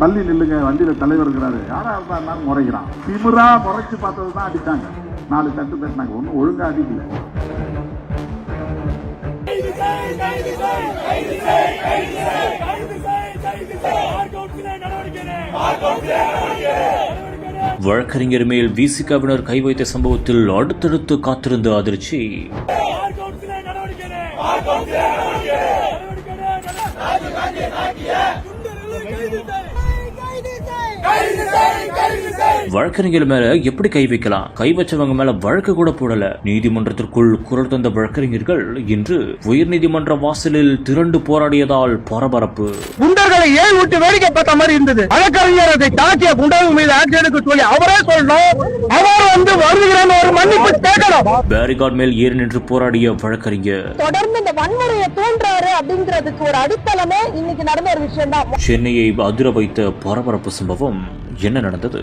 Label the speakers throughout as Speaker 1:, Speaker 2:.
Speaker 1: தள்ளி நில்லுங்க, வண்டியில தலைவர் இருக்கிறாரு, யாரா இருந்தாலும் முறைக்கிறான். திமிரா முறைச்சு பார்த்ததுதான் அடிச்சாங்க. 4 தட்டு தட்டினாங்க, ஒன்னும் ஒழுங்கா அடிக்கல.
Speaker 2: வழக்கறிஞர் மேல் விசிகாவினர் கை வைத்த சம்பவத்தில் அடுத்தடுத்து காத்திருந்த அதிர்ச்சி. வழக்கறிஞர் மேல எப்படி கை வைக்கலாம்? கை வச்சவங்க மேல வழக்கு கூட போடல. நீதிமன்றத்திற்குள் குரல் தந்த வழக்கறிஞர்கள் இன்று உயர்நீதிமன்ற வாசலில் திரண்டு போராடியதால் பரபரப்பு.
Speaker 3: குண்டர்களை ஏன் விட்டு வேடிக்கை பார்த்த மாதிரி இருந்தது. வழக்கறிஞர் அதை தாக்கிய குண்டர்கள் மீது ஆட்சி எடுக்க சொல்லி அவரே சொல்லணும். அவர் வருகிறார், ஒரு மன்னிப்பு கேட்கணும்.
Speaker 2: பேரிகார்ட் மேல் ஏறி நின்று போராடிய வழக்கறிஞர்
Speaker 4: தொடர்ந்து இந்த வன்முறையை தோன்றாரு அப்படிங்கிறதுக்கு ஒரு அடித்தளமே இன்னைக்கு நடந்த ஒரு விஷயம் தான்.
Speaker 2: சென்னையை அதிர வைத்த பரபரப்பு சம்பவம். என்ன நடந்தது?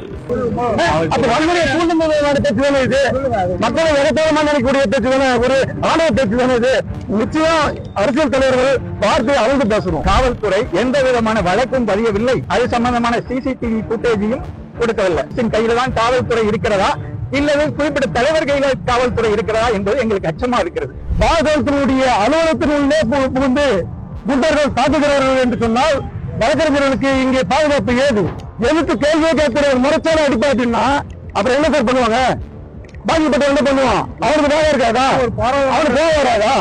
Speaker 3: மக்களை எகத்தாளமா நினைக்கக்கூடிய பேச்சு தானே, ஒரு ஆணவ பேச்சு தானே இது. நிச்சயம் அரசியல் தலைவர்கள் பார்த்து அளந்து பேசணும். காவல்துறை எந்த விதமான வழக்கும் பதியவில்லை. அது சம்பந்தமான சிசிடிவி புட்டேஜையும் கொடுக்கவில்லை. கையில தான் காவல்துறை இருக்கிறதா இல்லது குறிப்பிட்ட தலைவர் கையில காவல்துறை இருக்கிறதா என்பது எங்களுக்கு அச்சமா இருக்கிறது. பாதுகாப்பினுடைய அலுவலகத்தினுள்ளே புகுந்து குண்டர்கள் தாக்குகிறார்கள் என்று சொன்னால் வழக்கறிஞர்களுக்கு இங்கே பாதுகாப்பு ஏது? எதிர்த்து கேள்வியை கேட்கிற ஒரு முறைச்சால அடிப்பாட்டினா அப்புறம் என்ன சார் பண்ணுவாங்க? பாதிக்கப்பட்ட என்ன பண்ணுவான்? அவருக்கு வேலை இருக்காதா? அவருக்கு போக வராதா?